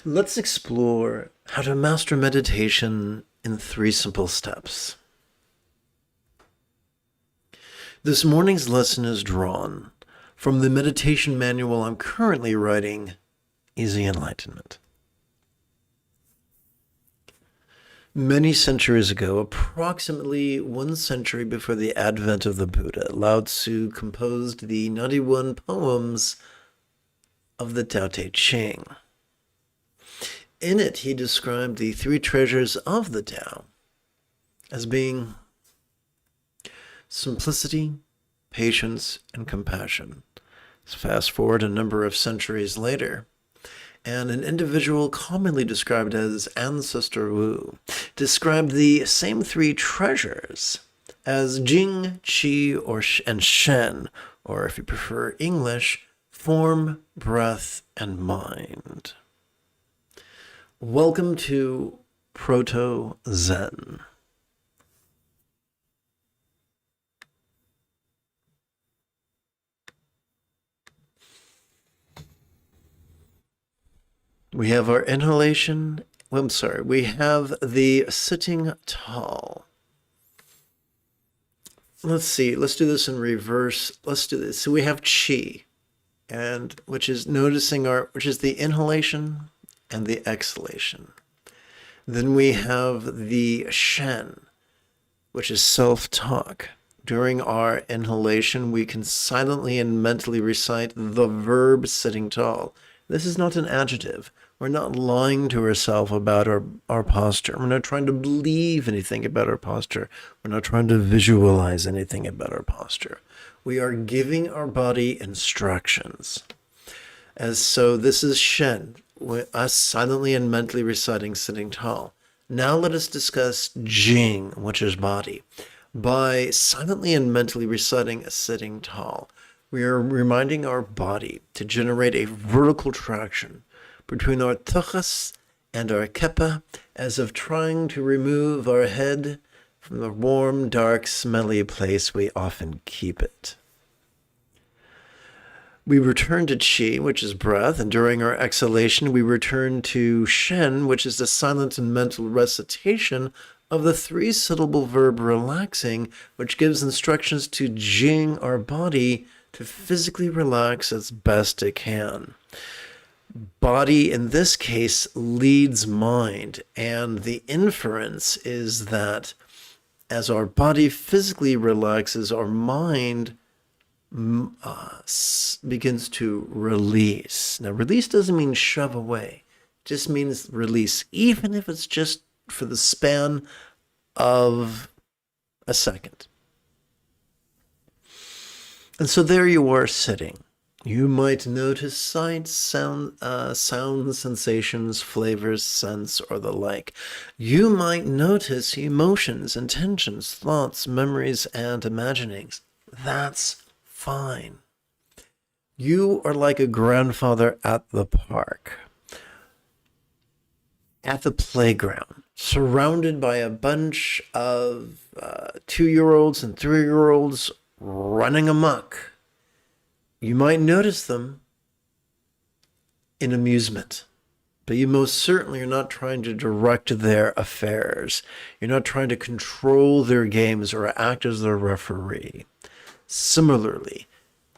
Let's explore how to master meditation in 3 simple steps. This morning's lesson is drawn from the meditation manual I'm currently writing, Easy Enlightenment. Many centuries ago, approximately 1 century before the advent of the Buddha, Lao Tzu composed the 91 poems of the Tao Te Ching. In it, he described the 3 treasures of the Tao as being simplicity, patience, and compassion. Let's fast forward a number of centuries later, and an individual commonly described as Ancestor Wu described the same 3 treasures as Jing, Qi, and Shen, or if you prefer English, form, breath, and mind. Welcome to Proto-Zen. We have our inhalation. We have the sitting tall. Let's see. Let's do this in reverse. Let's do this. So we have Qi, which is the inhalation and the exhalation. Then we have the Shen, which is self-talk. During our inhalation, we can silently and mentally recite the verb sitting tall. This is not an adjective. We're not lying to ourselves about our posture. We're not trying to believe anything about our posture. We're not trying to visualize anything about our posture. We are giving our body instructions. So this is Shen, us silently and mentally reciting sitting tall. Now let us discuss Jing, which is body. By silently and mentally reciting sitting tall, we are reminding our body to generate a vertical traction between our tuchus and our kepa, as of trying to remove our head from the warm, dark, smelly place we often keep it. We return to Qi, which is breath, and during our exhalation, we return to Shen, which is the silent and mental recitation of the 3-syllable verb relaxing, which gives instructions to Jing, our body, to physically relax as best it can. Body, in this case, leads mind, and the inference is that as our body physically relaxes, our mind begins to release. Now, release doesn't mean shove away. It just means release, even if it's just for the span of a second. And so there you are sitting. You might notice sights, sounds, sensations, flavors, scents, or the like. You might notice emotions, intentions, thoughts, memories, and imaginings. That's fine. You are like a grandfather at the park, at the playground, surrounded by a bunch of 2-year-olds and 3-year-olds running amok. You might notice them in amusement, but you most certainly are not trying to direct their affairs. You're not trying to control their games or act as their referee. Similarly,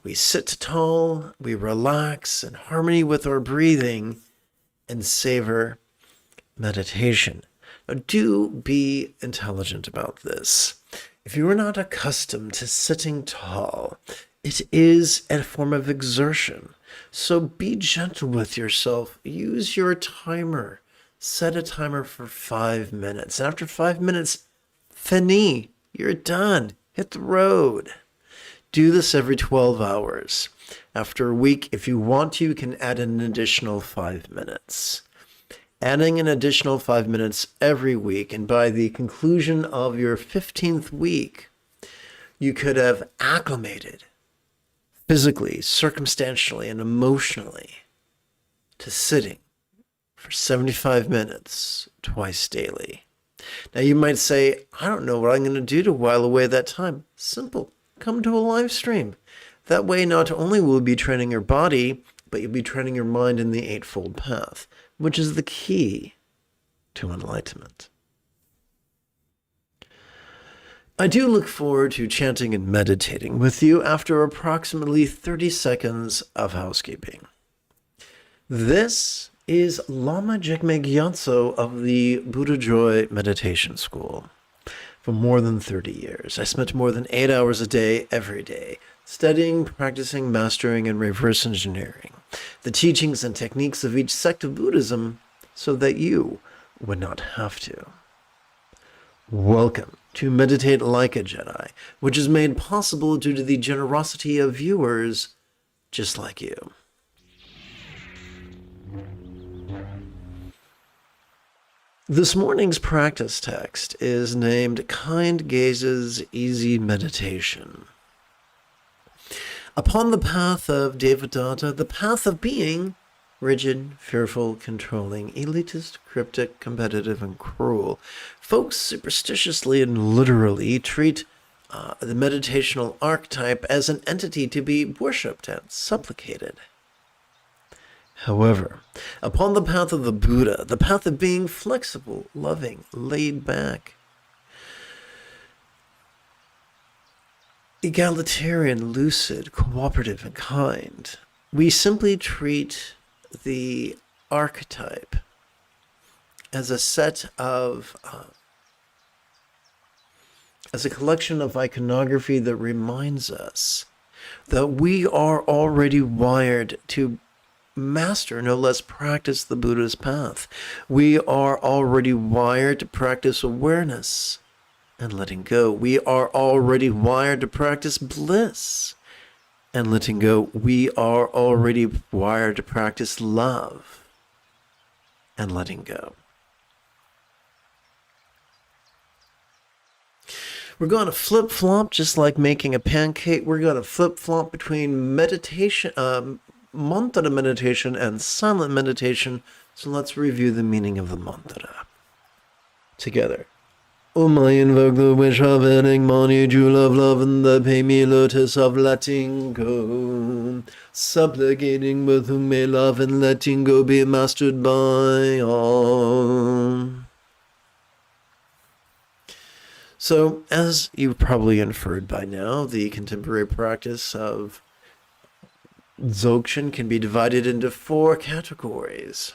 we sit tall, we relax in harmony with our breathing, and savor meditation. Now, do be intelligent about this. If you are not accustomed to sitting tall, it is a form of exertion. So be gentle with yourself. Use your timer. Set a timer for 5 minutes. After 5 minutes, fini, you're done. Hit the road. Do this every 12 hours. After a week, if you want to, you can add an additional 5 minutes. Adding an additional 5 minutes every week, and by the conclusion of your 15th week, you could have acclimated physically, circumstantially, and emotionally to sitting for 75 minutes twice daily. Now you might say, I don't know what I'm going to do to while away that time. Simple. Come to a live stream. That way, not only will we be training your body but you'll be training your mind in the Eightfold Path, which is the key to enlightenment. I do look forward to chanting and meditating with you after approximately 30 seconds of housekeeping. This is Lama Jigme Gyatso of the Buddha Joy Meditation School. For more than 30 years, I spent more than 8 hours a day, every day, studying, practicing, mastering, and reverse engineering the teachings and techniques of each sect of Buddhism so that you would not have to. Welcome to Meditate Like a Jedi, which is made possible due to the generosity of viewers just like you. This morning's practice text is named Kind Gazes, Easy Meditation. Upon the path of Devadatta, the path of being, rigid, fearful, controlling, elitist, cryptic, competitive, and cruel, folks superstitiously and literally treat the meditational archetype as an entity to be worshipped and supplicated. However, upon the path of the Buddha, the path of being flexible, loving, laid back, egalitarian, lucid, cooperative, and kind, we simply treat the archetype as a set of, as a collection of iconography that reminds us that we are already wired to master, no less practice the Buddha's path. We are already wired to practice awareness and letting go. We are already wired to practice bliss and letting go. We are already wired to practice love and letting go. We're going to flip-flop just like making a pancake. We're going to flip-flop between meditation, mantra meditation and silent meditation. So let's review the meaning of the mantra together. I invoke the wish of ending money, jewel of love, and the pay me lotus of letting go. Supplicating with whom may love and letting go be mastered by all. So, as you've probably inferred by now, the contemporary practice of Dzogchen can be divided into 4 categories.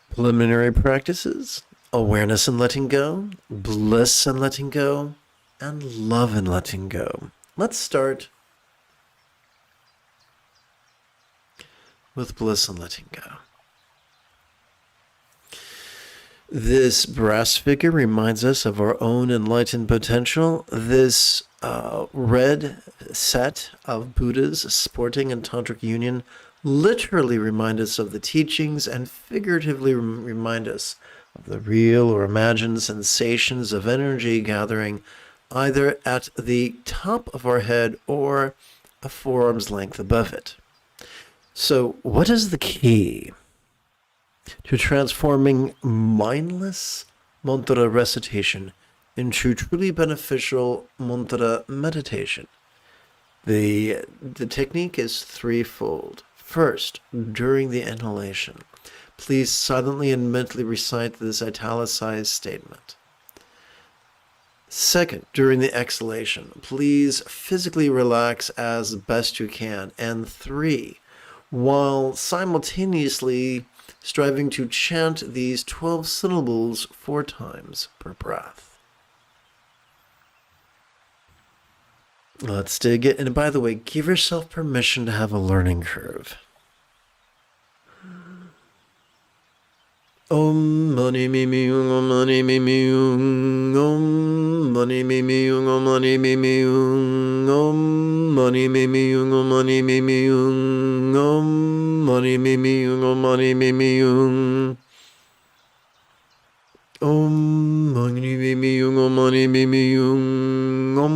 Preliminary practices, awareness and letting go, bliss and letting go, and love and letting go. Let's start with bliss and letting go. This brass figure reminds us of our own enlightened potential. This red set of Buddhas sporting in tantric union literally remind us of the teachings and figuratively remind us of the real or imagined sensations of energy gathering either at the top of our head or a forearm's length above it. So what is the key to transforming mindless mantra recitation into truly beneficial mantra meditation? The technique is threefold. First, during the inhalation, please silently and mentally recite this italicized statement. Second, during the exhalation, please physically relax as best you can. And 3, while simultaneously striving to chant these 12 syllables 4 times per breath. Let's dig it. And by the way, give yourself permission to have a learning curve. Om mani mi mi yung, om mani mi mi yung, om mani mi mi yung, om mani mi mi yung, om mani mi mi yung, om mani mi mi yung, om mani mi mi yung, om mani mi mi yung, om mani mi mi yung, om mani mi mi yung, om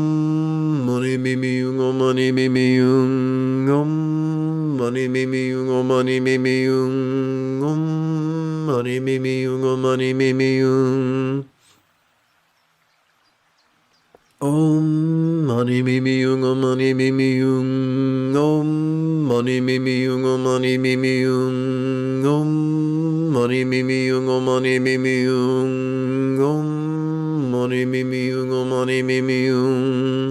mani mi mi yung, om mani mi mi yung, om mani mi mi yung, om mani mi mi yung, om mani mi mi yung, om mani mi mi yung, Om mani mimi yung, om mani mimi yung, om mani mimi yung, om mani mimi yung, om mani mimi yung, om mani mimi yung, om mani mimi yung, om mani mimi yung,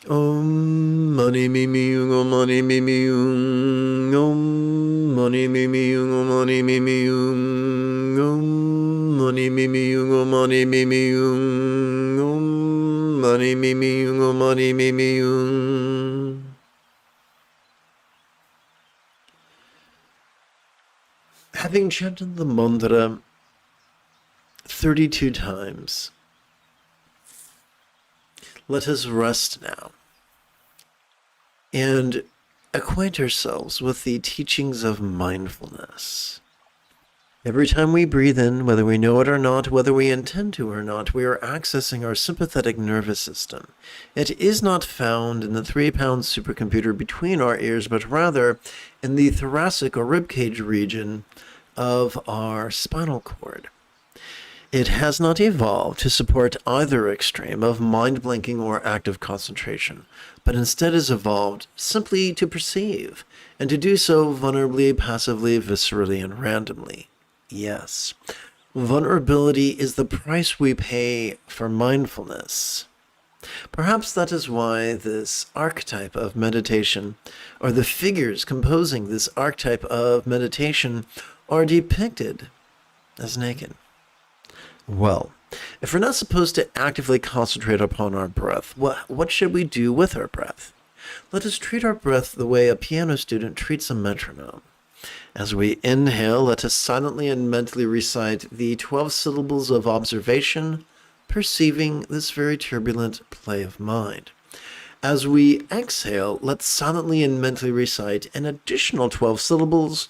om mani mimi yung, om mani mimi yung, om mani mimi yung, om mani mimi yung, om mani mimi yung, om mani mimi yung, om mani mimi yung, om mani mimi yung. Having chanted the mantra 32 times, let us rest now and acquaint ourselves with the teachings of mindfulness. Every time we breathe in, whether we know it or not, whether we intend to or not, we are accessing our sympathetic nervous system. It is not found in the 3-pound supercomputer between our ears, but rather in the thoracic or ribcage region of our spinal cord. It has not evolved to support either extreme of mind blanking or active concentration, but instead has evolved simply to perceive, and to do so vulnerably, passively, viscerally, and randomly. Yes, vulnerability is the price we pay for mindfulness. Perhaps that is why this archetype of meditation, or the figures composing this archetype of meditation, are depicted as naked. Well, if we're not supposed to actively concentrate upon our breath, what should we do with our breath? Let us treat our breath the way a piano student treats a metronome. As we inhale, let us silently and mentally recite the 12 syllables of observation, perceiving this very turbulent play of mind. As we exhale, let's silently and mentally recite an additional 12 syllables,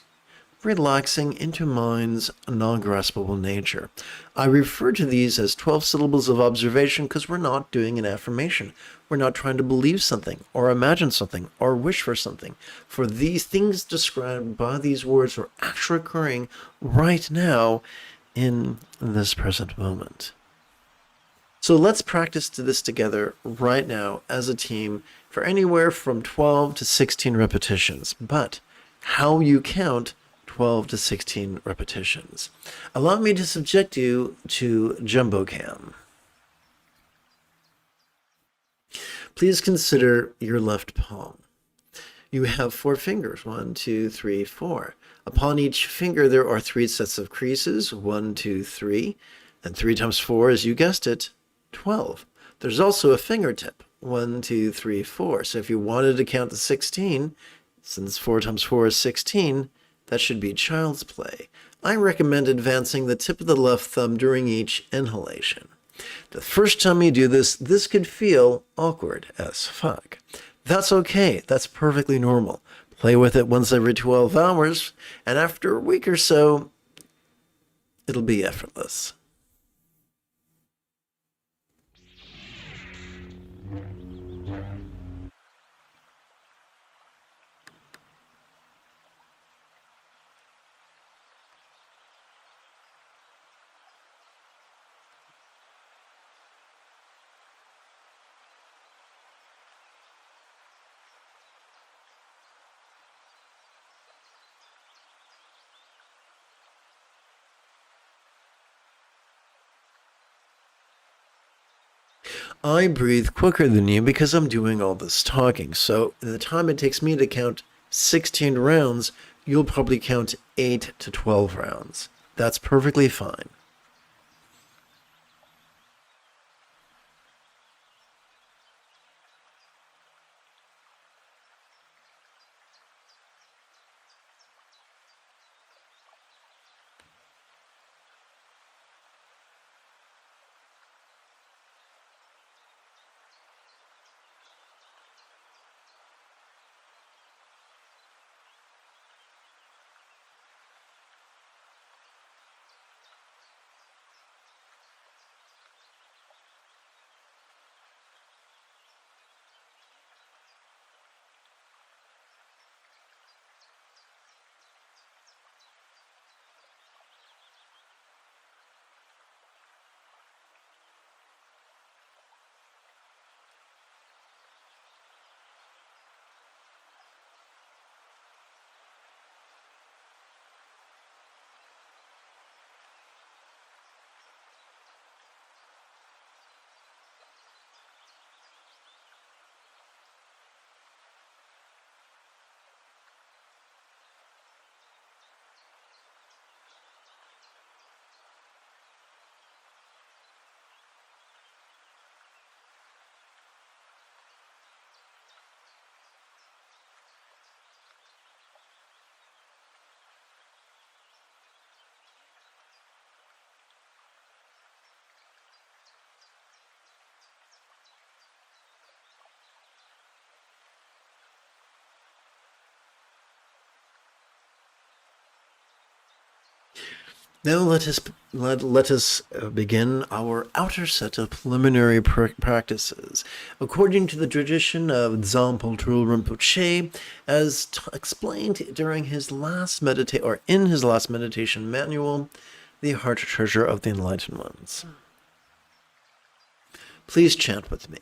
relaxing into mind's non-graspable nature. I refer to these as 12 syllables of observation because we're not doing an affirmation. We're not trying to believe something or imagine something or wish for something. For these things described by these words are actually occurring right now in this present moment. So let's practice this together right now as a team for anywhere from 12 to 16 repetitions. But how you count 12 to 16 repetitions. Allow me to subject you to Jumbo Cam. Please consider your left palm. You have 4 fingers, 1, 2, 3, 4. Upon each finger there are 3 sets of creases, 1, 2, 3, and 3 times 4, as you guessed it, 12. There's also a fingertip, 1, 2, 3, 4. So if you wanted to count to 16, since 4 times 4 is 16, that should be child's play. I recommend advancing the tip of the left thumb during each inhalation. The first time you do this, this could feel awkward as fuck. That's okay. That's perfectly normal. Play with it once every 12 hours, and after a week or so, it'll be effortless. I breathe quicker than you because I'm doing all this talking. So the time it takes me to count 16 rounds, you'll probably count 8 to 12 rounds. That's perfectly fine. Now let us begin our outer set of preliminary practices, according to the tradition of Dzampo Trul Rinpoche, as explained during his last in his last meditation manual, The Heart Treasure of the Enlightened Ones. Please chant with me.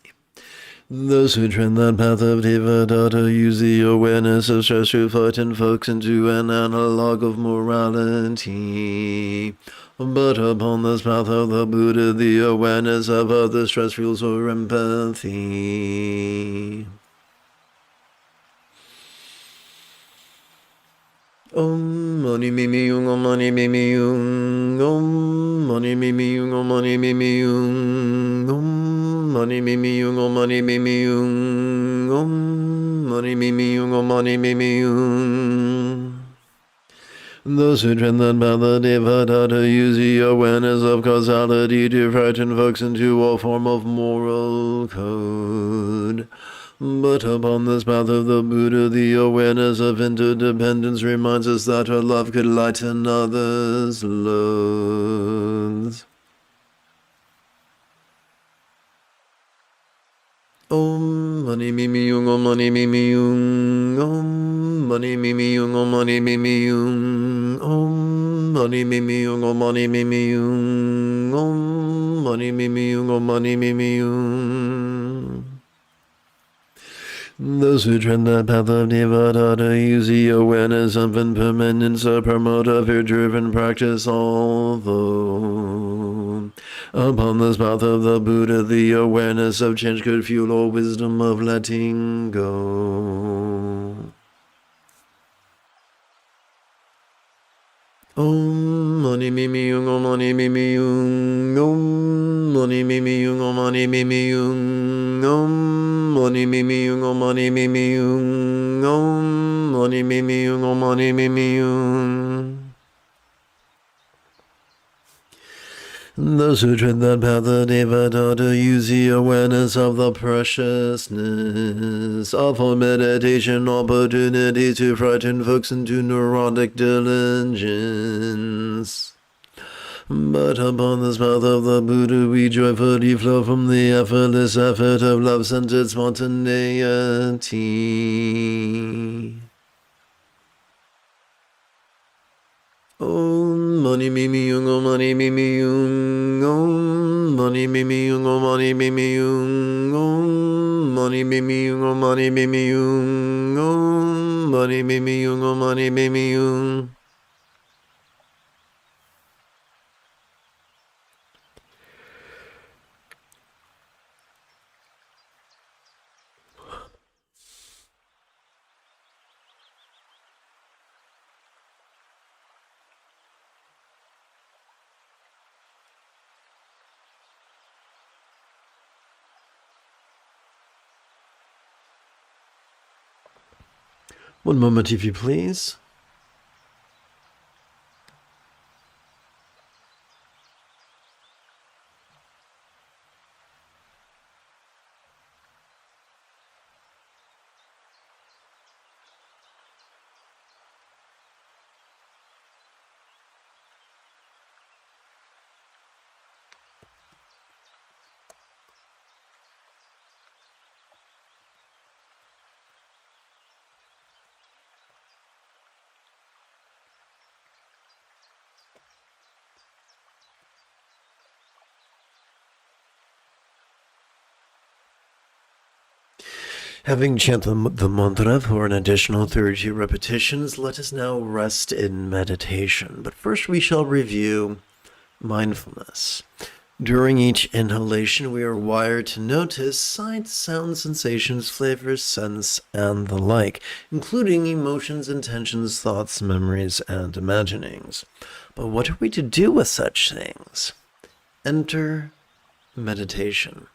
Those who tread that path of Devadatta use the awareness of stress to frighten folks into an analog of morality. But upon this path of the Buddha, the awareness of other stress fuels for empathy. Om mani mimi yung, om mani mimi yung, om mani mimi yung, om mani mimi yung, om mani mimi yung, om mani mimi yung, om mani mimi yung, om mani mimi yung. Those who tread that path of Devadatta use the awareness of causality to frighten folks into a form of moral code. But upon this path of the Buddha, the awareness of interdependence reminds us that our love could lighten others' loads. Om mani mimi yung, om mani mimi yung, om mani mimi yung, om mani mimi yung, om mani mimi yung, om mani mimi yung, om mani mimi yung, om mani mimi yung. Those who tread that path of Devadatta use the awareness of impermanence to promote a fear-driven practice, although upon this path of the Buddha, the awareness of change could fuel a wisdom of letting go. Om mani mimi yung, om mani mimi yung, om mani mimi yung, om mani mimi yung, om mani mimi yung, om mani mimi yung, om mani mimi yung, om mani mimi yung. Those who tread that path of Devadatta use the awareness of the preciousness of a meditation opportunity to frighten folks into neurotic diligence. But upon this path of the Buddha, we joyfully flow from the effortless effort of love-centered spontaneity. Om mani mimi yung, om mani mimi yung, om mani mimi yung, om mani mimi yung, om mani mimi yung, om mani mimi yung, om mani mimi yung, om mani mimi yung. One moment, if you please. Having chanted the mantra for an additional 32 repetitions, let us now rest in meditation. But first we shall review mindfulness. During each inhalation, we are wired to notice sights, sounds, sensations, flavors, scents, and the like, including emotions, intentions, thoughts, memories, and imaginings. But what are we to do with such things? Enter meditation.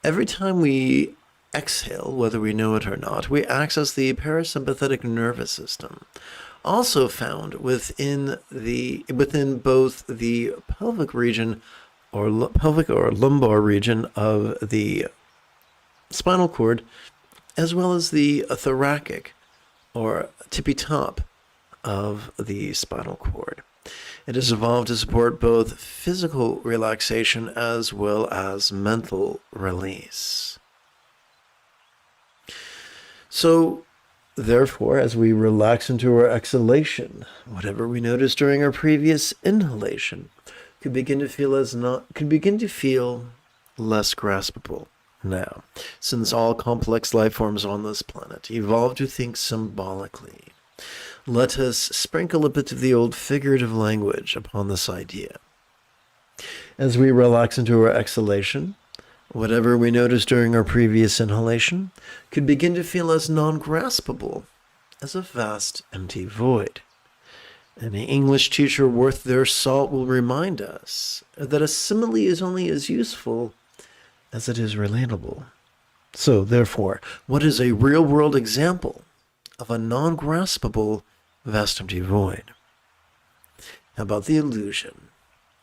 Every time we exhale, whether we know it or not, we access the parasympathetic nervous system, also found within both the pelvic region or pelvic or lumbar region of the spinal cord, as well as the thoracic or tippy top of the spinal cord. It has evolved to support both physical relaxation as well as mental release. So, therefore, as we relax into our exhalation, whatever we noticed during our previous inhalation could begin to feel less graspable. Now, since all complex life forms on this planet evolve to think symbolically, let us sprinkle a bit of the old figurative language upon this idea. As we relax into our exhalation, whatever we noticed during our previous inhalation could begin to feel as non-graspable as a vast empty void. Any English teacher worth their salt will remind us that a simile is only as useful as it is relatable. So, therefore, what is a real-world example of a non-graspable vast empty void? How about the illusion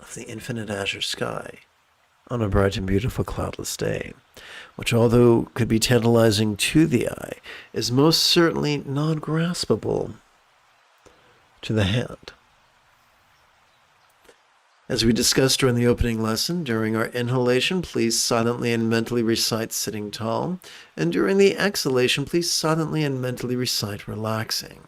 of the infinite azure sky on a bright and beautiful cloudless day, which, although could be tantalizing to the eye, is most certainly non-graspable to the hand. As we discussed during the opening lesson, during our inhalation, please silently and mentally recite sitting tall, and during the exhalation, please silently and mentally recite relaxing.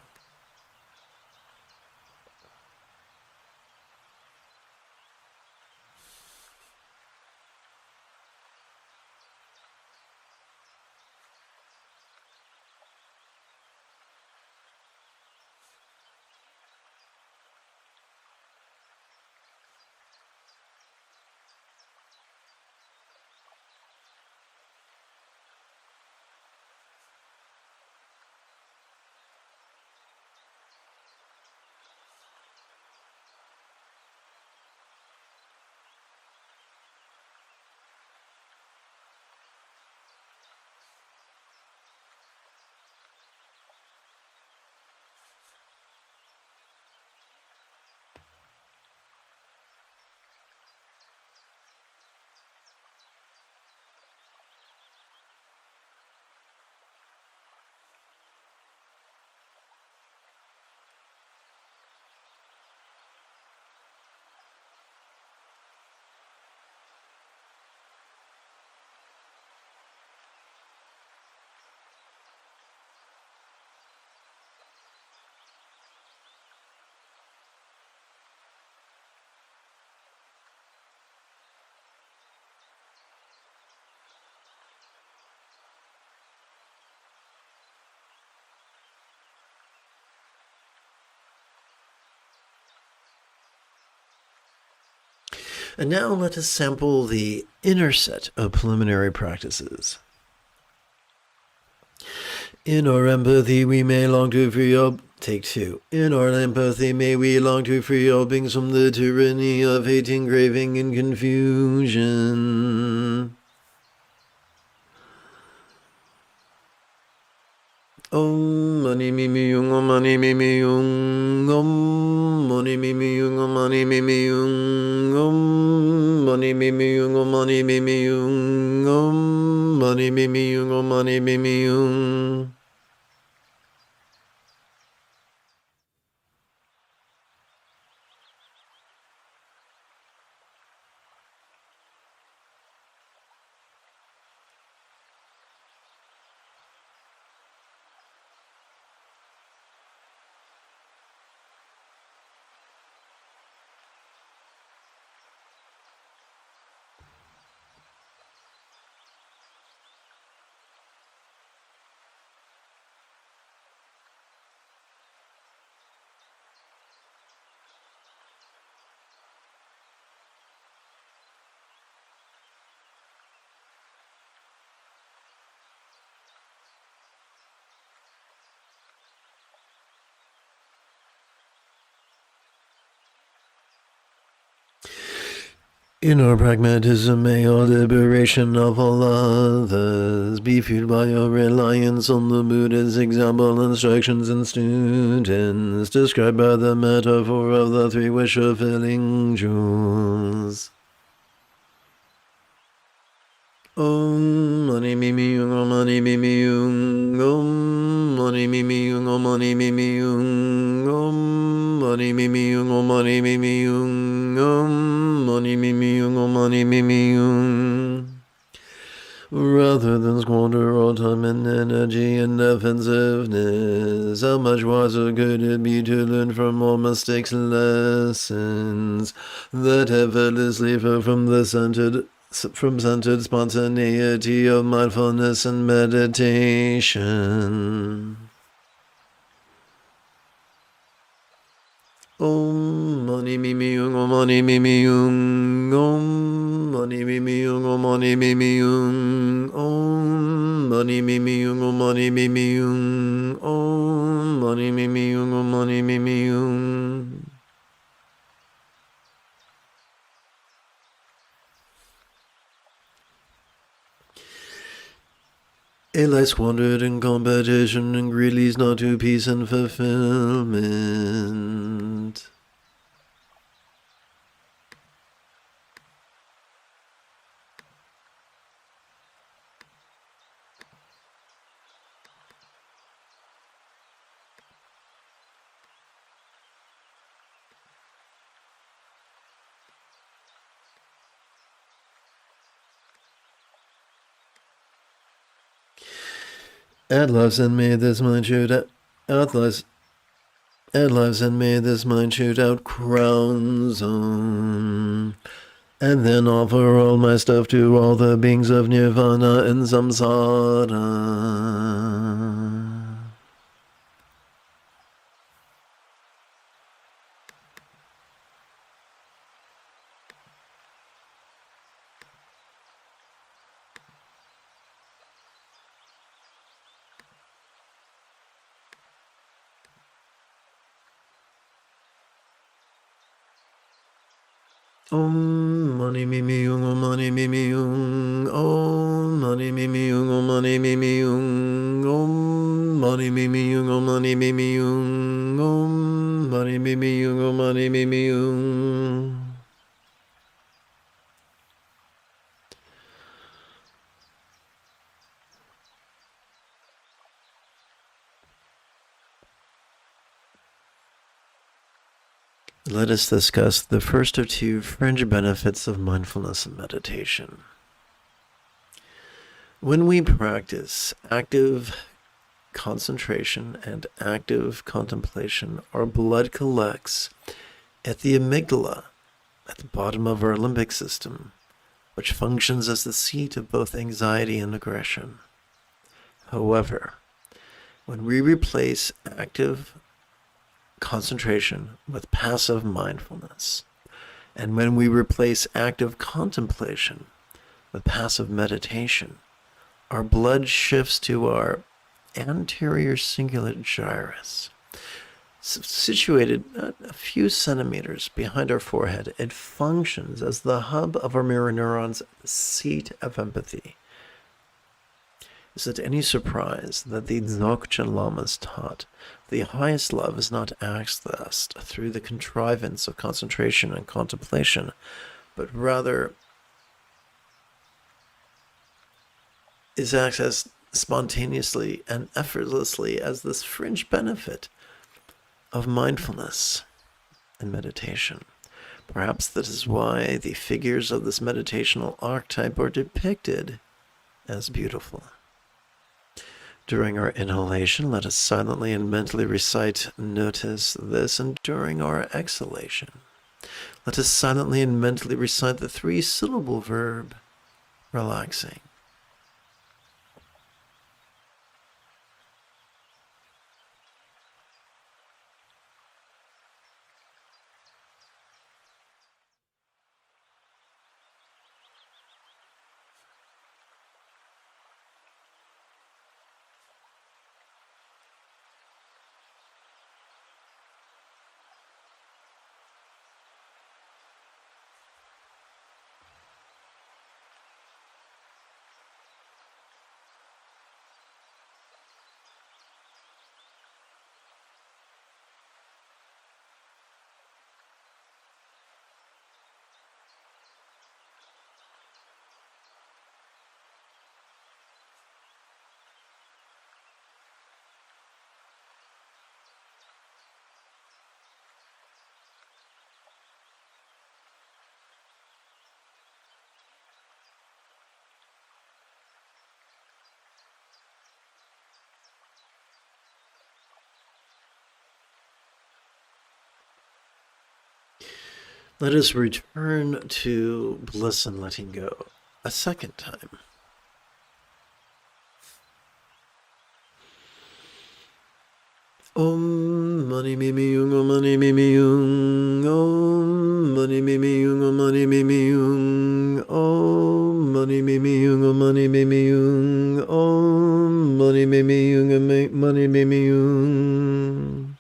And now let us sample the inner set of preliminary practices. In our empathy we may long to free all... Take 2. In our empathy may we long to free all beings from the tyranny of hating, craving, and confusion. Om mani mimi yung, om mani mimi yung, om mani mimi yung, om mani mimi yung, om mani mimi yung, om mani mimi yung, om mani mimi yung, om mani mimi yung. In our pragmatism, may our liberation of all others be fueled by our reliance on the Buddha's example, instructions, and students, described by the metaphor of the 3 wish-fulfilling jewels. Om mani mimi yung, om mani mimi yung, om mani mimi yung, om mani mimi yung, om mani mimi yung, om mani mimi yung. money, me, rather than squander all time and energy in defensiveness. How much wiser could it be to learn from all mistakes and lessons that effortlessly flow from centered spontaneity of mindfulness and meditation. Om mani mimi yung, om mani mimi yung, om mani mimi yung, om mani mimi yung, om mani mimi yung, om mani mimi yung, om mani mimi yung, om mani mimi yung. A life squandered in competition and greed leads not to peace and fulfillment. Add lives and may this mind shoot out lives. Add lives and may this mind shoot out crown zone. And then offer all my stuff to all the beings of nirvana and samsara. Om mani mimi yung, om mani mimi yung, om mani mimi yung, om mani mimi yung, om mani mimi yung, om mani mimi yung, om mani mimi yung, om mani mimi yung. Let us discuss the first of two fringe benefits of mindfulness and meditation. When we practice active concentration and active contemplation, our blood collects at the amygdala, at the bottom of our limbic system, which functions as the seat of both anxiety and aggression. However, when we replace active concentration with passive mindfulness, and when we replace active contemplation with passive meditation, our blood shifts to our anterior cingulate gyrus, situated a few centimeters behind our forehead. It functions as the hub of our mirror neurons, the seat of empathy. Is it any surprise that the Dzogchen Lamas taught the highest love is not accessed through the contrivance of concentration and contemplation, but rather is accessed spontaneously and effortlessly as this fringe benefit of mindfulness and meditation? Perhaps that is why the figures of this meditational archetype are depicted as beautiful. During our inhalation, let us silently and mentally recite, notice this, and during our exhalation, let us silently and mentally recite the three-syllable verb, relaxing. Let us return to bliss and letting go a second time. Om Mani Mimi Yung, Om Mani Mimi Yung, Om Mani Mimi Yung, Om Mani Mimi Yung, Om Mani Mimi Yung, Om Mani Mimi Yung, Om Mani Mimi Yung, Om Mani Mimi Yung.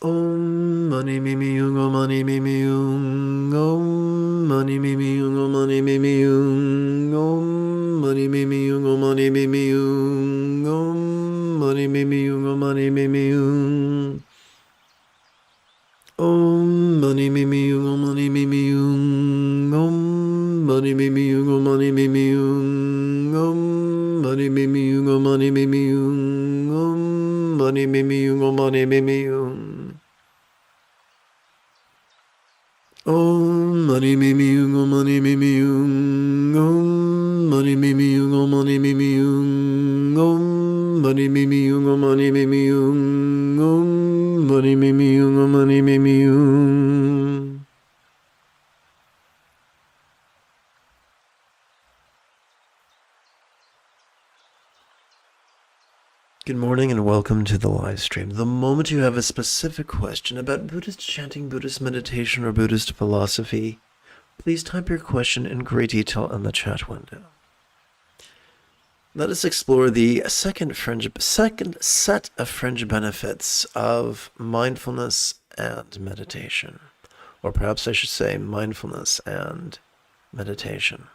Om Mani Mimi Yung, Om Mani Mimi Yung, Om Mani Mimi Yung, Om Mani Mimi Yung, Om Mani Mimi Yung, Om Mani Mimi Yung, Om Mani Mimi Yung, Om Mani Mimi Yung, Om Mani Mimi Yung, Om Mani Mimi Yung, Om Mani Mimi Yung, Om Mani Mimi Yung, Om Mani Mimi Yung, Om Mani Mimi Yung, Om Mani Mimi Yung, Om Mani Mimi Yung. Om Mani Mimi Yung, Om Mani Mimi Yung, Om Mani Mimi Yung, Om Mani Mimi Yung, Om Mani Mimi Yung, Om Mani Mimi Yung, Om Mani Mimi Yung, Om Mani Mimi Yung. Good morning and welcome to the live stream. The moment you have a specific question about Buddhist chanting, Buddhist meditation, or Buddhist philosophy, please type your question in great detail in the chat window. Let us explore the second set of fringe benefits of mindfulness and meditation. Or perhaps I should say mindfulness and meditation.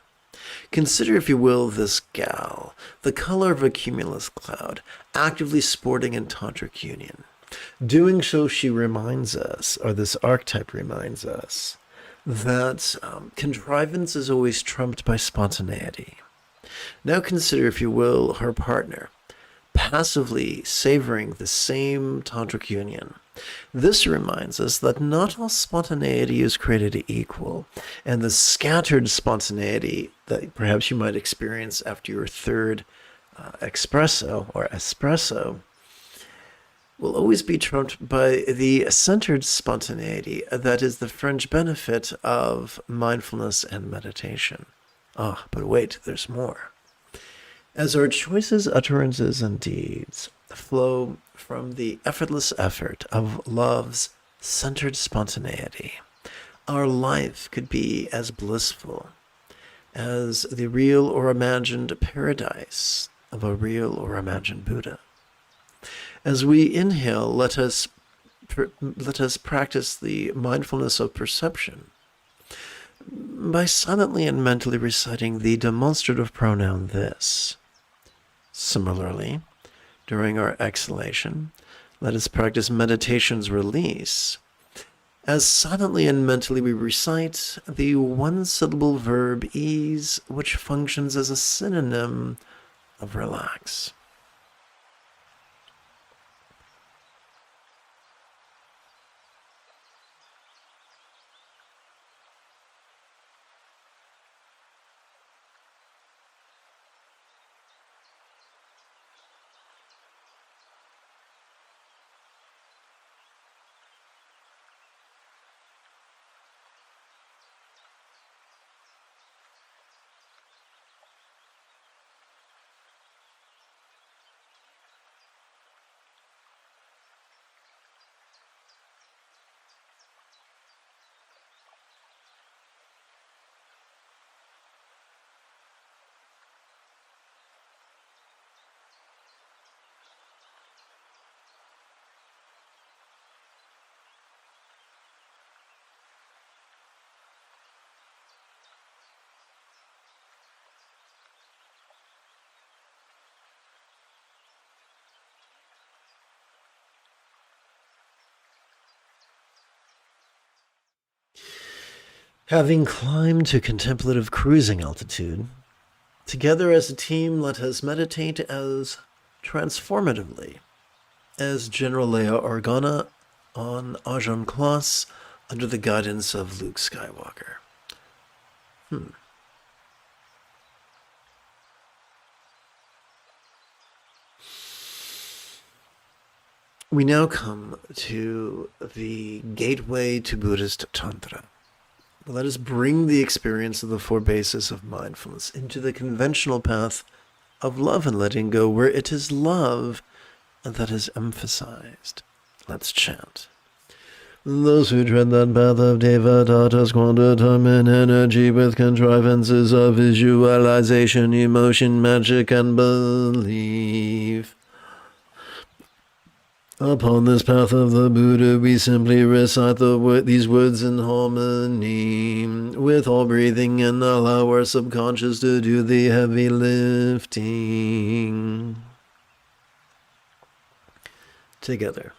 Consider, if you will, this gal, the color of a cumulus cloud, actively sporting in tantric union. Doing so, she reminds us, or this archetype reminds us, that contrivance is always trumped by spontaneity. Now consider, if you will, her partner, passively savoring the same tantric union. This reminds us that not all spontaneity is created equal, and the scattered spontaneity that perhaps you might experience after your third espresso will always be trumped by the centered spontaneity that is the fringe benefit of mindfulness and meditation. But wait, there's more. As our choices, utterances, and deeds flow from the effortless effort of love's centered spontaneity, our life could be as blissful as the real or imagined paradise of a real or imagined Buddha. As we inhale, let us practice the mindfulness of perception by silently and mentally reciting the demonstrative pronoun this. Similarly, during our exhalation, let us practice meditation's release, as silently and mentally we recite the one-syllable verb ease, which functions as a synonym of relax. Having climbed to contemplative cruising altitude, together as a team, let us meditate as transformatively as General Leia Organa on Ajahn Kloss under the guidance of Luke Skywalker. We now come to the gateway to Buddhist Tantra. Let us bring the experience of the four bases of mindfulness into the conventional path of love and letting go, where it is love that is emphasized. Let's chant. Those who tread that path of Devadatta squander time and energy with contrivances of visualization, emotion, magic, and belief. Upon this path of the Buddha, we simply recite these words in harmony with all breathing and allow our subconscious to do the heavy lifting. Together.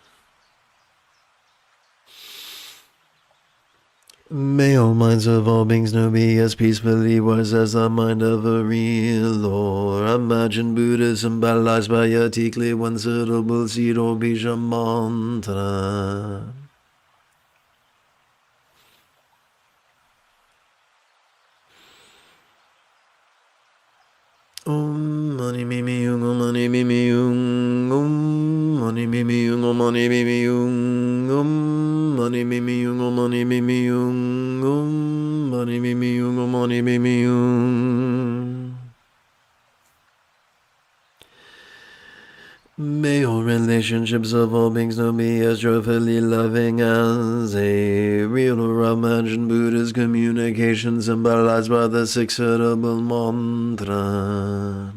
May all minds of all beings know be as peacefully wise as the mind of a real Lord. Imagine Buddha symbolized by a tikli, one suitable seed or bija mantra. Om mani mimi yung, om mani mimi yung, om mani mimi yung, om mani mimi yung, om mani mimi yung, om mani mimi yung, om mani mimi yung, om mani mimi yung. May all relationships of all beings know me as joyfully loving as a real or imagined Buddha's communication symbolized by the six-syllable mantra.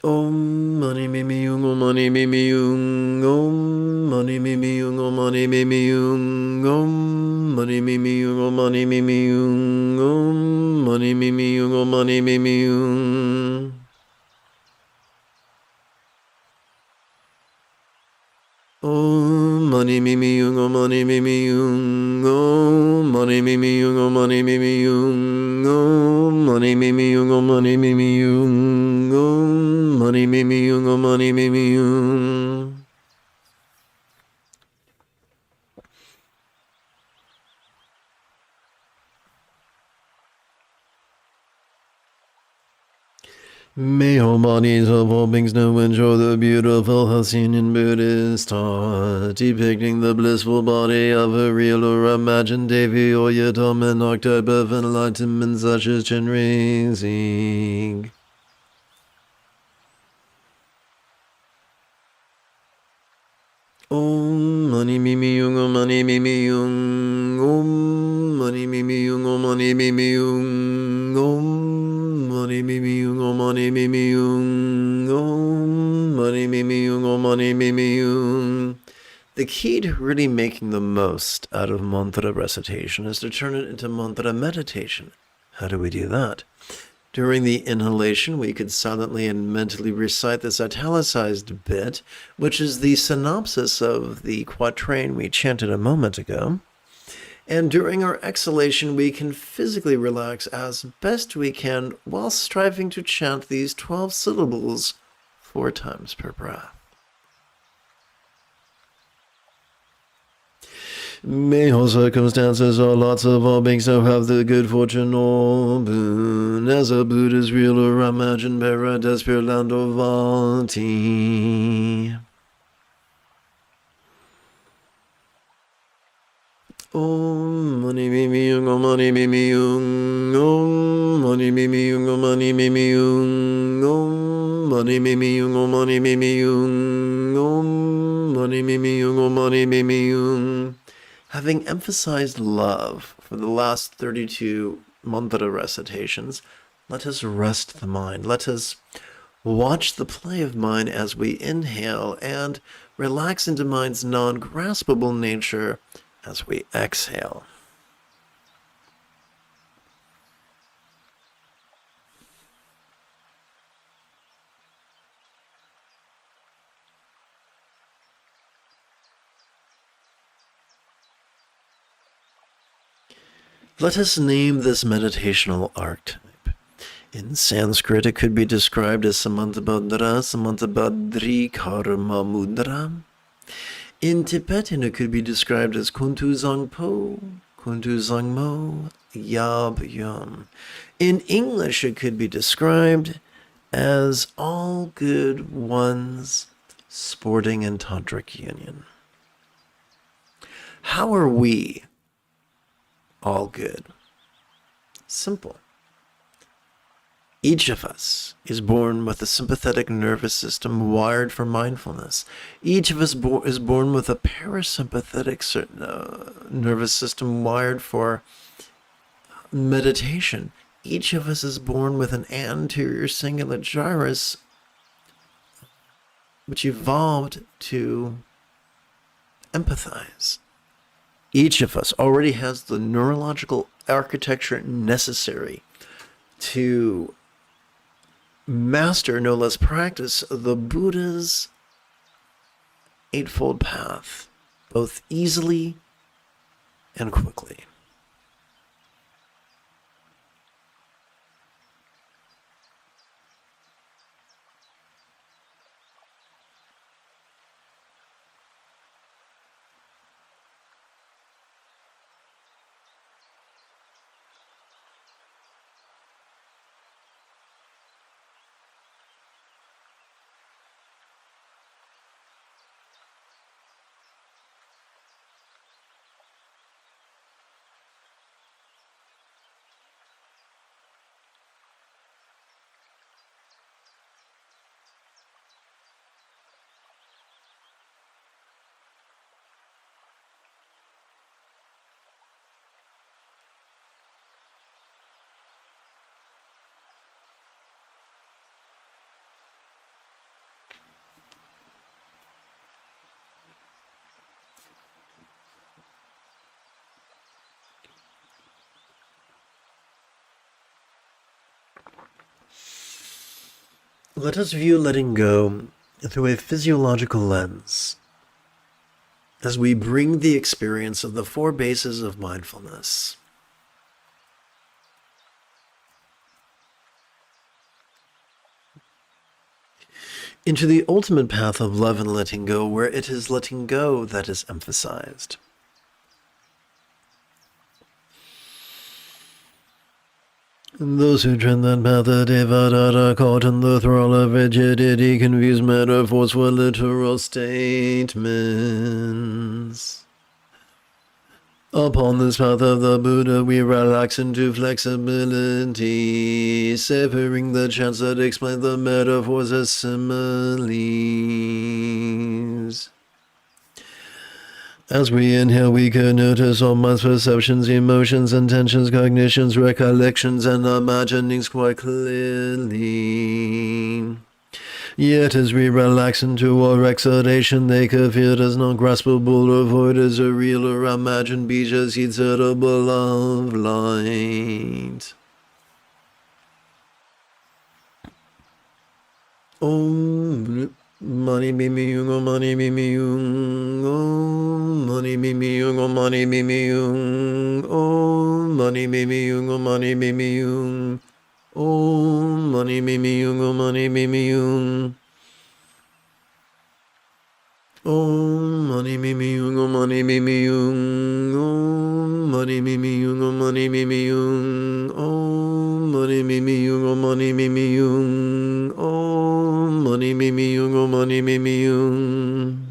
Om mani mimi yung, om mani mimi yung, om mani mimi yung, om mani mimi yung, om mani mimi yung, om mani mimi yung, om mani mimi yung, om mani mimi yung. Om mani mimi yung, om mani mimi yung, om mani mimi yung, om mani mimi yung, om mani mimi yung, om mani mimi yung, om mani mimi yung, om mani mimi yung. May all bodies of all beings know and show the beautiful Hasian Buddhist art, depicting the blissful body of a real or imagined Devi or Yidam, an archetype of enlightenment such as Chenrezig. Om mani mimi yung, om mani mimi yung, om mani mimi yung, om mani mimi yung, om mani mimi yung, om mani mimi yung, om mani mimi yung, om mani mimi yung. The key to really making the most out of mantra recitation is to turn it into mantra meditation. How do we do that? During the inhalation, we could silently and mentally recite this italicized bit, which is the synopsis of the quatrain we chanted a moment ago. And during our exhalation, we can physically relax as best we can while striving to chant these 12 syllables 4 times per breath. May all circumstances or lots of all beings now have the good fortune or boon, as a Buddha's real or imagined paradise, pure land or Vati. Om mani mimi yung, om mani mimi yung, om mani mimi yung, om mani mimi yung, om mani mimi yung, om mani mimi yung, om mani mimi yung, om mani mimi yung. Having emphasized love for the last 32 mantra recitations, let us rest the mind. Let us watch the play of mind as we inhale and relax into mind's non-graspable nature as we exhale. Let us name this meditational archetype. In Sanskrit, it could be described as Samantabhadra, Samantabhadri Karma Mudra. In Tibetan, it could be described as Kuntu Zangpo, Kuntu Zangmo, Yab Yum. In English, it could be described as all good ones sporting in tantric union. How are we all good? Simple. Each of us is born with a sympathetic nervous system wired for mindfulness. Each of us is born with a parasympathetic nervous system wired for meditation. Each of us is born with an anterior cingulate gyrus, which evolved to empathize. Each of us already has the neurological architecture necessary to master, no less practice, the Buddha's Eightfold Path, both easily and quickly. Let us view letting go through a physiological lens as we bring the experience of the four bases of mindfulness into the ultimate path of love and letting go, where it is letting go that is emphasized. Those who tread that path of Devadatta are caught in the thrall of rigidity, confuse metaphors for literal statements. Upon this path of the Buddha, we relax into flexibility, severing the chants that explain the metaphors as similes. As we inhale, we can notice all mind's perceptions, emotions, intentions, cognitions, recollections, and imaginings quite clearly. Yet as we relax into our exhalation, they could feel as non-graspable or void as a real or imagined bija seeds edible of light. Om Mani Mimi Yung, Om Mani Mimi Yung, Om Mani Mimi Yung, Om Mani Mimi Yung, Om Mani Mimi Yung, Om Mani Mimi Yung, Om Mani Mimi Yung, Om Mani Mimi Yung, Om Mani Mimi Yung, Om Mani Mimi Yung, Om Mani Mimi Yung, Om Mani Mimi Yung, Om Mani Mimi Yung, Om Mani Mimi Yung, Om Mani Mimi Yung, Om Mani Mimi Yung.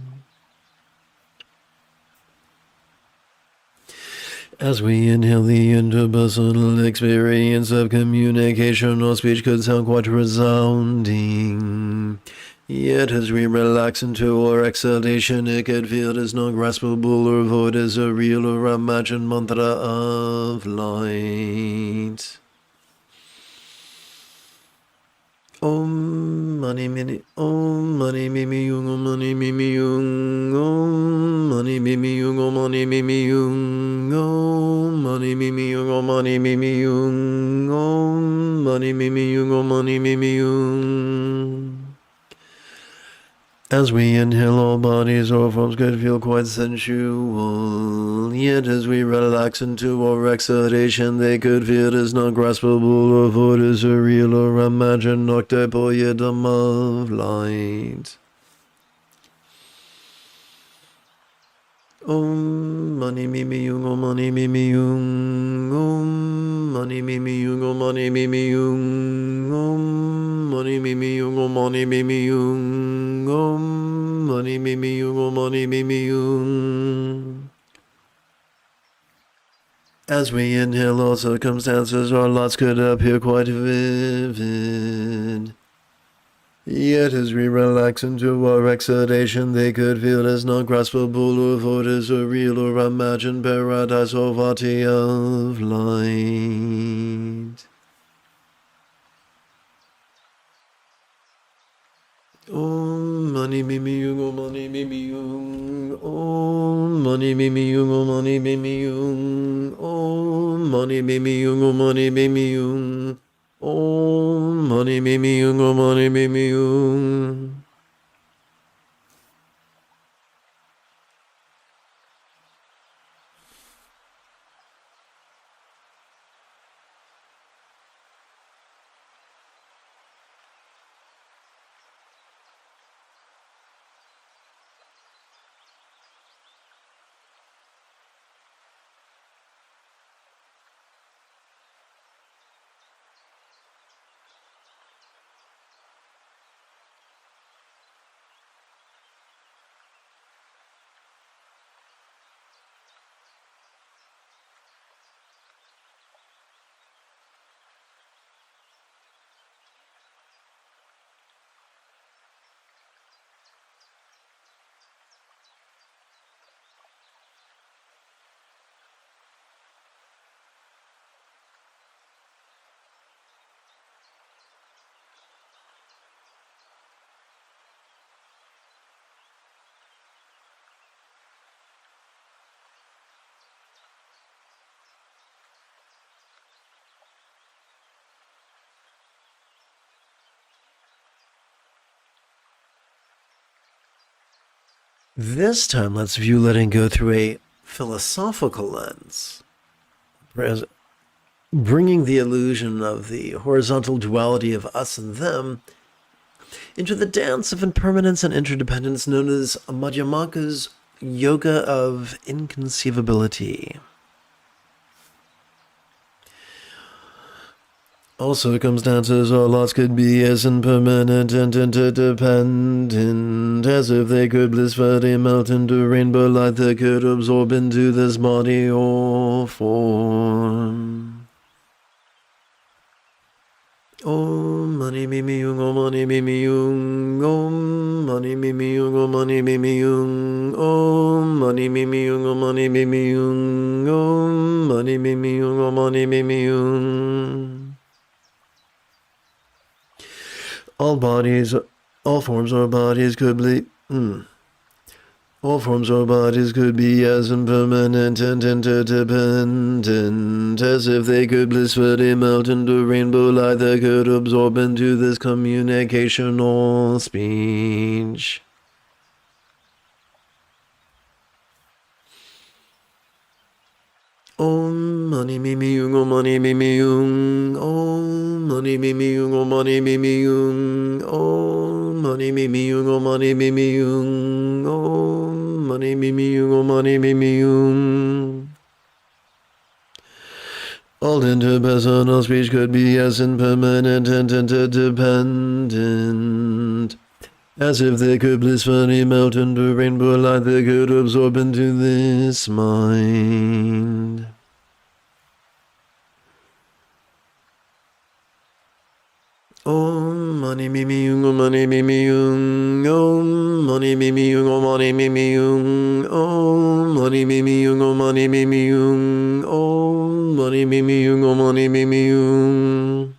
As we inhale, the interpersonal experience of communication or speech could sound quite resounding. Yet as we relax into our exhalation, it could feel as non-graspable or void as a real or imagined mantra of light. Om Mani Mimi, Om Mani Mimi Yung, Om Mani Mimi Yung, Om Mani Mimi Yung, Om Mani Mimi Yung, Om Mani Mimi Yung, Om Mani Mimi Yung, Om Mani Mimi Yung, Om Mani Mimi Yung. As we inhale, all bodies or forms could feel quite sensual. Yet as we relax into our exhalation, they could feel as non-graspable or void as a real or imagined octopoiedom of light. Om Mani Mimi Yung, Om Mani Mimi Yung, Om Mani Mimi Yung, Om Mani Mimi Yung, Om Mani Mimi mani mimi yung, om mani mimi yung, om mani mimi yung. As we inhale, all circumstances or lots could appear quite vivid. Yet as we relax into our exhalation, they could feel as not graspable or thought as a real or imagined paradise or vati of light. Om mani mimi yung, om mani mimi yung, om mani mimi yung, om mani mimi yung, om mani mimi yung, om mani mimi yung, om mani mimi yung, om mani mimi yung. This time, let's view letting go through a philosophical lens, bringing the illusion of the horizontal duality of us and them into the dance of impermanence and interdependence known as Madhyamaka's Yoga of Inconceivability. All circumstances or lots could be as impermanent and interdependent as if they could blissfully melt into rainbow light that could absorb into this body or form. Om mani mimi yung, om mani mimi yung, om mani mimi yung, om mani mimi yung, om mani mimi yung, om mani mimi yung, om mani mimi yung, om mani mimi yung. All forms or bodies could be, all forms or bodies could be as impermanent and interdependent as if they could blissfully melt into rainbow light that could absorb into this communication or speech. Om mani mimi yung, om mani mimi yung, om mani mimi yung, om mani mimi yung, om mani mimi yung, om mani mimi yung, om mani mimi yung, om mani mimi yung. All interpersonal speech could be as impermanent and interdependent as if they could blissfully melt into rainbow light that could absorb into this mind. Om mani mimi yung, om mani mimi yung, om mani mimi yung, om mani mimi yung, om mani mimi yung, om mani mimi yung, om mani mimi yung, om mani mimi yung.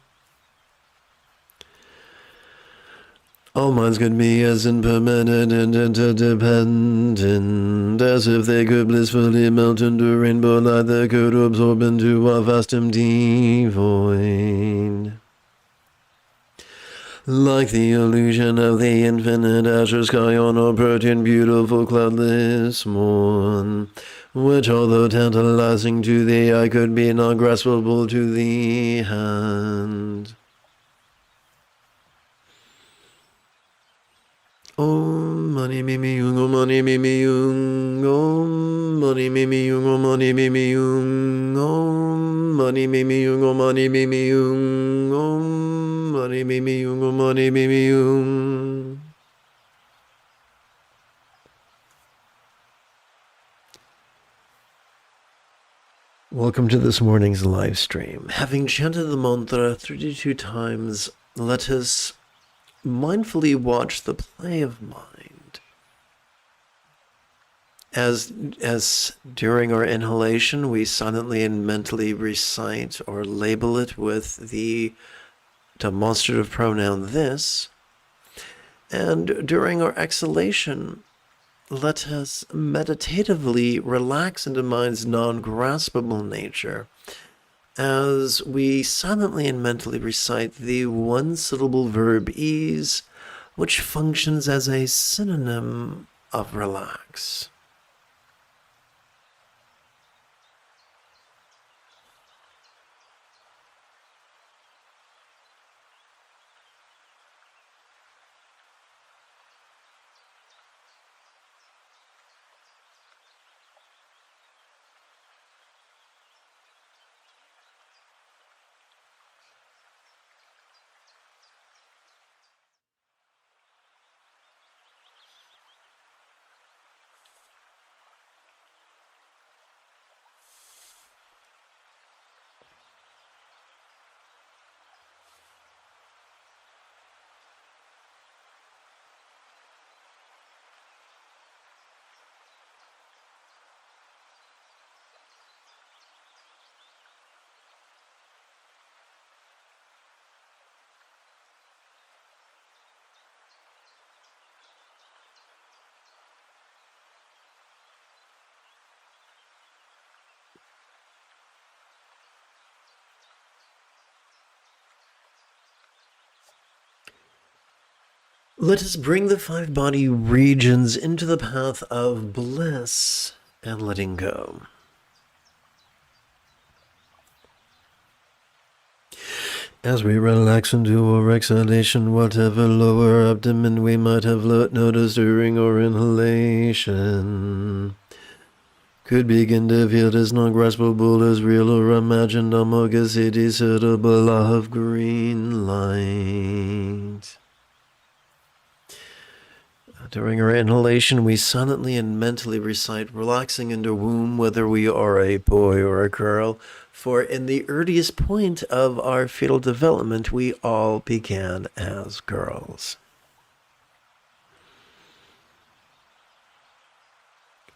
All minds could be as impermanent and interdependent as if they could blissfully melt into rainbow light that could absorb into a vast empty void. Like the illusion of the infinite azure sky on a bright beautiful cloudless morn, which although tantalizing to the eye could be not graspable to the hand. Om mani mimi yung, om mani mimi yung, om mani mimi yung, om mani mimi yung, om mani mimi yung, om mani mimi yung, om mani mimi yung, om mani mimi yung. Welcome to this morning's live stream. Having chanted the mantra 32 times, let us mindfully watch the play of mind. As during our inhalation, we silently and mentally recite or label it with the demonstrative pronoun this. And during our exhalation, let us meditatively relax into mind's non-graspable nature as we silently and mentally recite the one-syllable verb ease, which functions as a synonym of relax. Let us bring the 5 body regions into the path of bliss and letting go. As we relax into our exhalation, whatever lower abdomen we might have noticed during our inhalation could begin to feel as non-graspable as real or imagined among a city suitable of green light. During our inhalation, we silently and mentally recite, relaxing into womb, whether we are a boy or a girl, for in the earliest point of our fetal development, we all began as girls.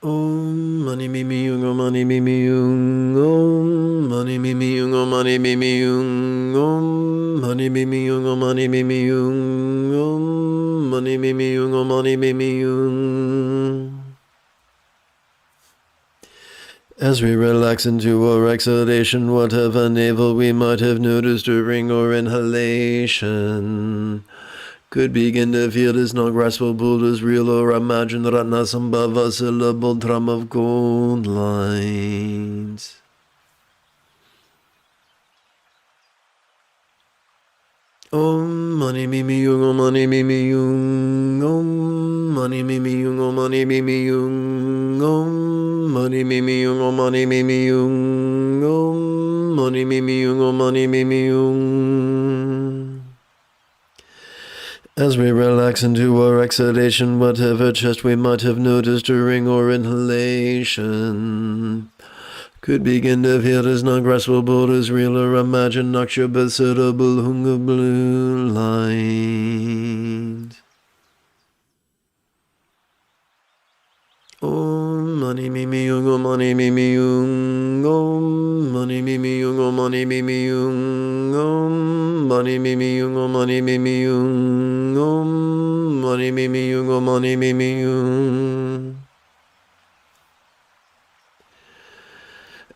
Om mani mimi yung, om mani mimi yung, om mani mimi yung, om mani mimi yung, om mani mimi yung, om mani mimi yung, om mani mimi yung, om mani mimi yung. As we relax into our exhalation, whatever navel we might have noticed during our inhalation could begin to feel as non-graspable as real or imagined Ratnasambhava syllable drum of gold lines. Om mani mimi yung, om mani mimi yung, om mani mimi yung, om mani mimi yung, om mani mimi yung, om mani mimi yung, om mani mimi yung, om mani mimi yung. As we relax into our exhalation, whatever chest we might have noticed during our inhalation could begin to feel as non-graspable as real or imagined Nakshapasarable Hunga blue light. Om mani mimi yung, om mani mimi yung, om mani mimi yung, om mani mimi yung, om mani mimi yung, om mani mimi yung, om mani mimi yung, om mani mimi yung.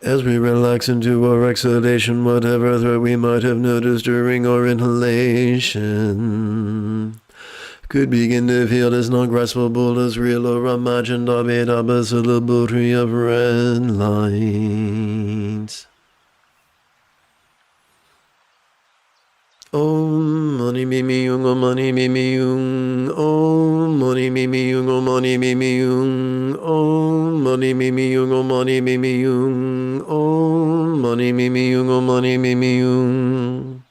As we relax into our exhalation, whatever threat we might have noticed during our inhalation could begin to feel as non-graspable as real or imagined Abhedabha syllable tree of red light. Om mani mimi yung, om mani mimi yung, om mani mimi yung, om mani mimi yung, om mani mimi yung, om mani mimi yung, om mani mimi yung, om mani mimi yung.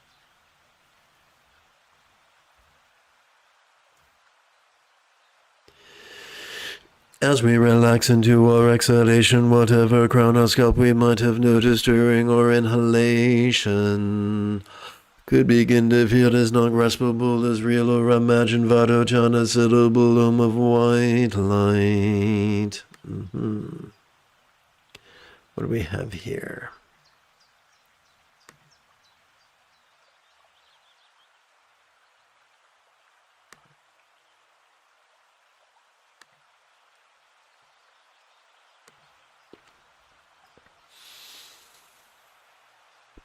As we relax into our exhalation, whatever crown or scalp we might have noticed during our inhalation could begin to feel as non-graspable as real or imagined Vadojana subtle bloom of white light. What do we have here?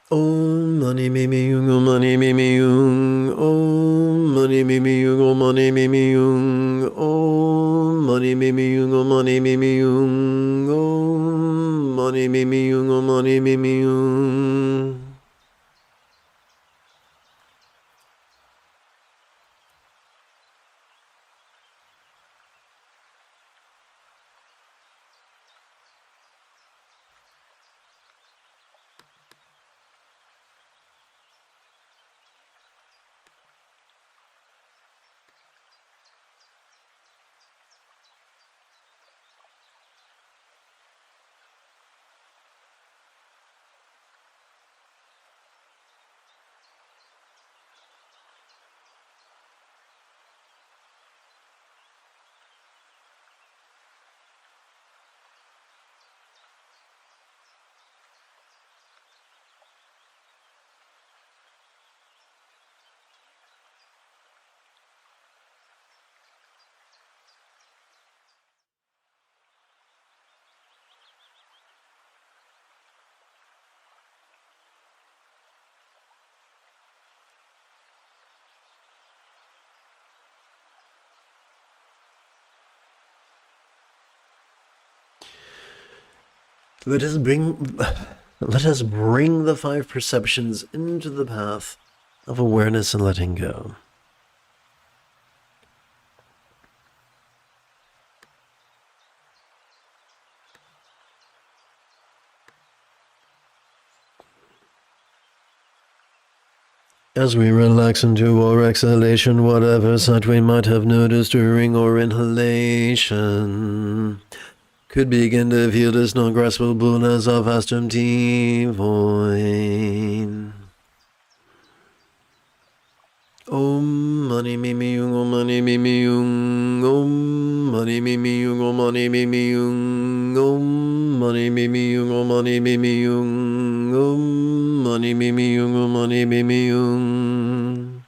Om mani mimi yung, om mani mimi yung, om mani mimi yung, om mani mimi yung, om mani mimi yung, om mani mimi yung, om mani mimi yung, om mani mimi yung. Let us bring the five perceptions into the path of awareness and letting go. As we relax into our exhalation, whatever sight we might have noticed during our inhalation could begin to feel as non-graspable as our vast empty void. Om mani mimi yung, om mani mimi yung, om mani mimi yung, om mani mimi yung, om mani mimi yung, om mani mimi yung, om mani mimi yung, om mani mimi yung.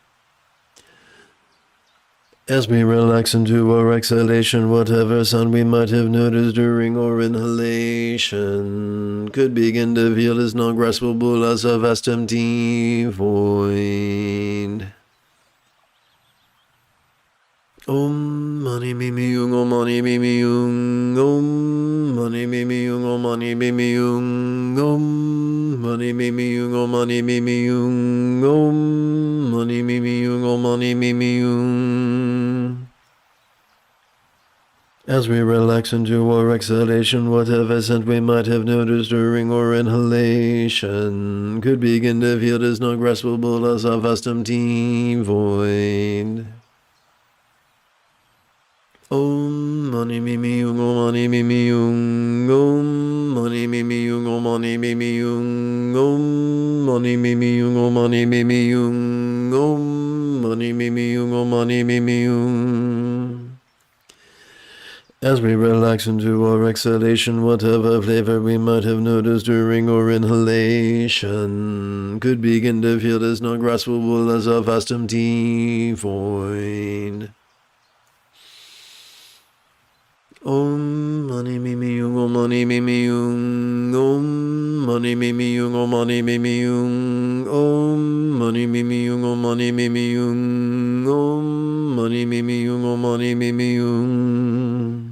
As we relax into our exhalation, whatever sound we might have noticed during our inhalation could begin to feel as non-graspable as a vast empty void. Om mani mimi yung, om mani mimi yung, om mani mimi yung, om mani mimi yung, om mani mimi yung, om mani mimi yung, om mani mimi yung, om mani mimi yung. As we relax into our exhalation, whatever scent we might have noticed during our inhalation could begin to feel as non-graspable as a vast empty void. Om mani mimi yung, om mani mimi yung, om mani mimi yung, om mani mimi yung, om mani mimi yung, om mani mimi yung, om mani mimi yung, om mani mimi yung. As we relax into our exhalation, whatever flavor we might have noticed during our inhalation could begin to feel as non-graspable as a vast empty void. Om mani mimi yung, om mani mimi yung, om mani mimi yung, om mani mimi yung, om mani mimi yung, om mani mimi yung, om mani mimi yung, om mani mimi yung.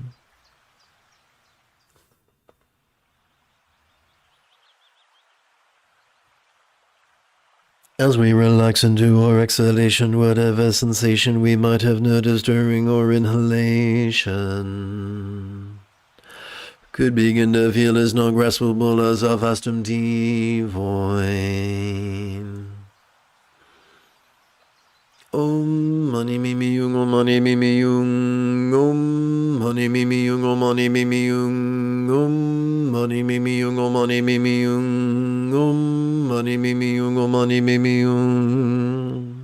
As we relax into our exhalation, whatever sensation we might have noticed during our inhalation could begin to feel as non-graspable as a vast empty void. Om mani mimi yung, om mani mimi yung, om mani mimi yung, Om Mani Mimi Yung, Om Mani Mimi Yung, Om Mani Mimi Yung, Om Mani Mimi Yung, Om Mani Mimi Yung.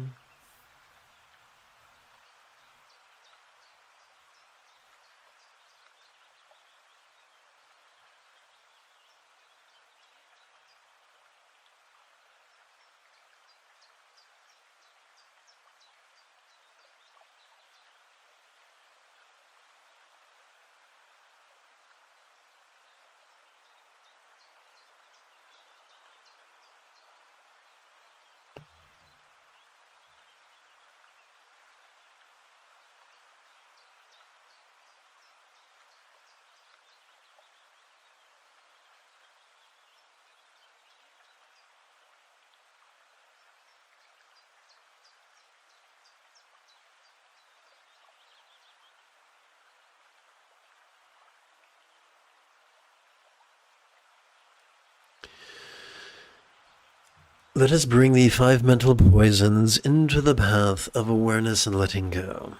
Let us bring the 5 mental poisons into the path of awareness and letting go.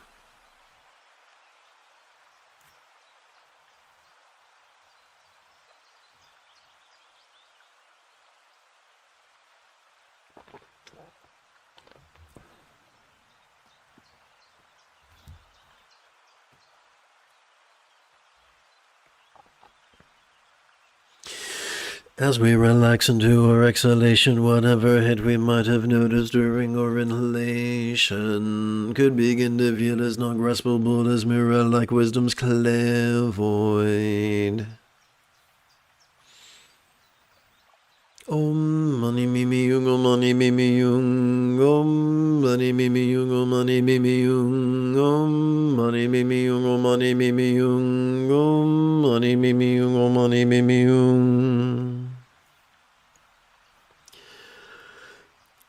As we relax into our exhalation, whatever hit we might have noticed during our inhalation could begin to feel as non-graspable as mirror-like wisdom's clairvoid. Om Mani Mimi Yung, Om Mani Mimi Yung, Om Mani Mimi Yung, Om Mani Mimi Yung, Om Mani Mimi Yung, Om Mani Mimi Yung, Om Mani Mimi Yung, Om Mani Mimi Yung.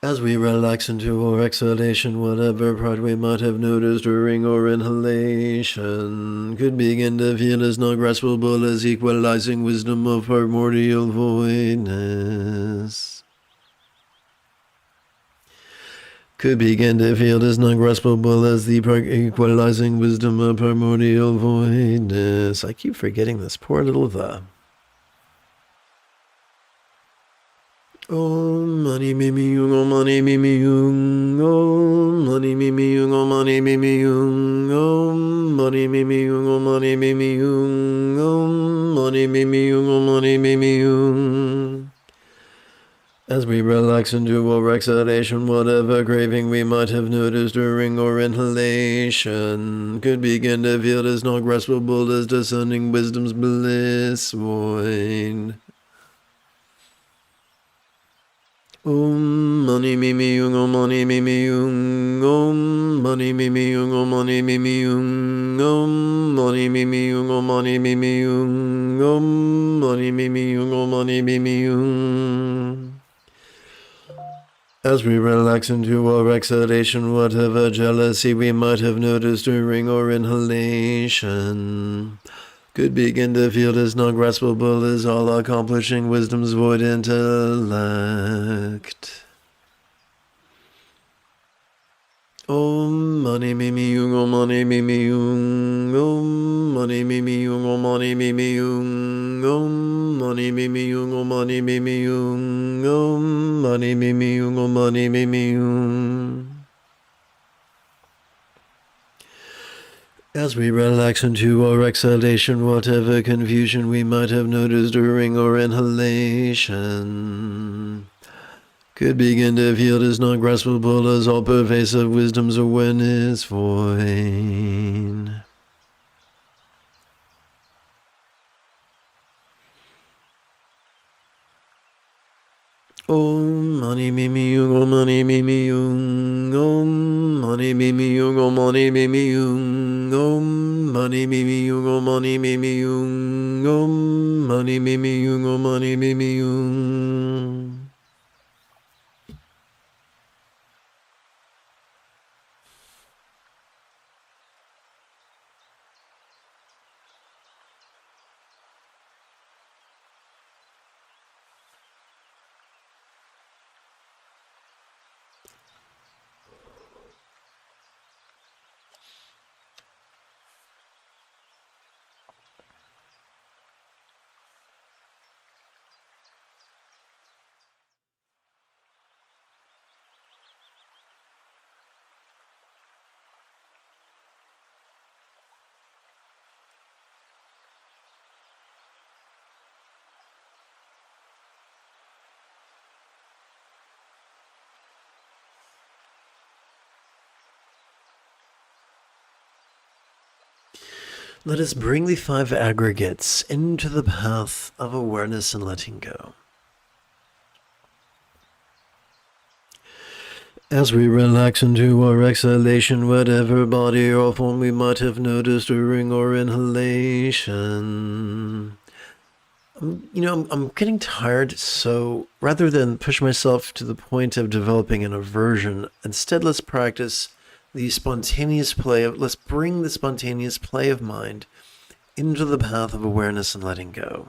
As we relax into our exhalation, whatever part we might have noticed during our inhalation could begin to feel as non-graspable as equalizing wisdom of primordial voidness. Could begin to feel as non-graspable as the equalizing wisdom of primordial voidness. I keep forgetting this poor little the. Om Mani Mimi Yung, Om Mani Mimi Yung, Om Mani Mimi Yung, Om Mani Mimi Yung, Om Mani Mimi Yung, Om Mani Mimi Yung, Om Mani Mimi Yung, Om Mani Mimi Yung. As we relax into our exhalation, whatever craving we might have noticed during our inhalation could begin to feel as non-graspable as descending wisdom's bliss void. Om Mani Mimi Yung, Om Mani Mimi Yung, Om Mani Mimi Yung, Om Mani Mimi Yung, Om Mani Mimi Yung, Om Mani Mimi Yung, Om Mani Mimi Yung, Om Mani Mimi Yung. As we relax into our exhalation, whatever jealousy we might have noticed during our inhalation could begin to feel as non-graspable as all-accomplishing wisdom's void intellect. Om Mani Mimi Yung, Om Mani Mimi Yung, Om Mani Mimi Yung, Om Mani Mimi Yung, Om Mani Mimi Yung, Om Mani Mimi Yung, Om Mani Mimi Yung, Om Mani Mimi Yung. As we relax into our exhalation, whatever confusion we might have noticed during our inhalation could begin to feel as non-graspable as all-pervasive wisdom's awareness void. Om Mani Mimi Yung, Om Mani Mimi Yung, Om Mani Mimi Yung, Om Mani Mimi Yung, Om Mani Mimi Yung, Om Mani Mimi Yung, Om Mani Mimi Yung, Om Mani Mimi Yung. Let us bring the 5 aggregates into the path of awareness and letting go. As we relax into our exhalation, whatever body or form we might have noticed during our inhalation. I'm getting tired, so rather than push myself to the point of developing an aversion, instead let's practice the spontaneous play let's bring the spontaneous play of mind into the path of awareness and letting go.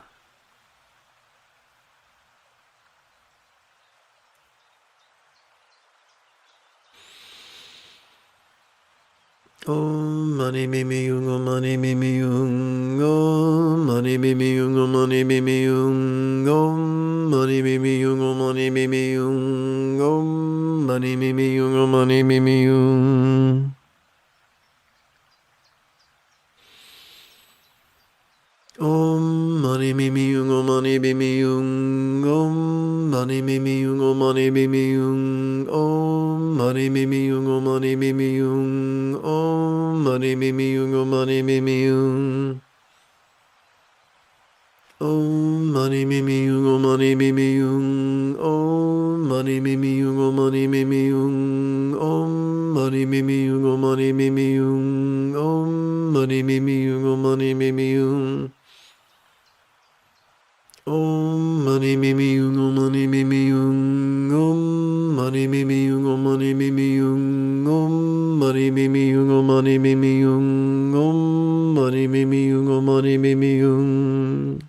Om mani mimi yung, om mani mimi yung, om mani mimi yung, om mani mimi yung, om mani mimi yung, om mani mimi yung, om mani mimi yung, om mani mimi yung. Om mani mimi yung, om mani mimi yung, om mani mimi yung, om mani mimi yung, om mani mimi yung, om mani mimi yung, om mani mimi yung, om mani mimi yung, om mani mimi yung, om mani mimi yung, om mani mimi yung, om mani mimi yung, om mani mimi yung, om mani mimi yung, om mani mimi yung, om mani mimi yung. Om mani mimi yung, om mani mimi yung, om mani mimi yung, om mani mimi yung, om mani mimi yung, om mani mimi yung, om mani mimi yung, om mani mimi yung.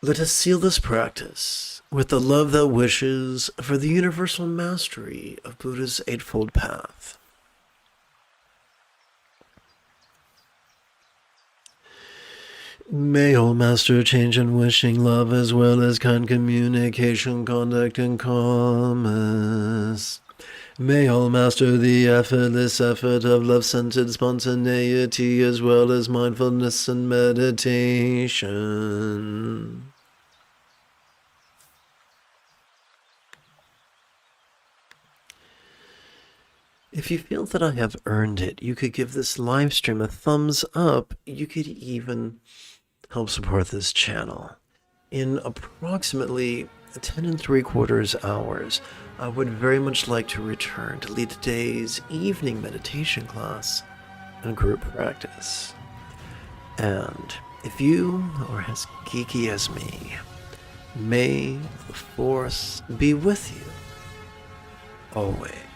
Let us seal this practice with the love that wishes for the universal mastery of Buddha's Eightfold Path. May all master change in wishing, love, as well as kind communication, conduct, and calmness. May all master the effortless effort of love-centered spontaneity, as well as mindfulness and meditation. If you feel that I have earned it, you could give this live stream a thumbs up. You could even help support this channel. In approximately 10 3/4 hours, I would very much like to return to lead today's evening meditation class and group practice. And if you are as geeky as me, may the Force be with you always.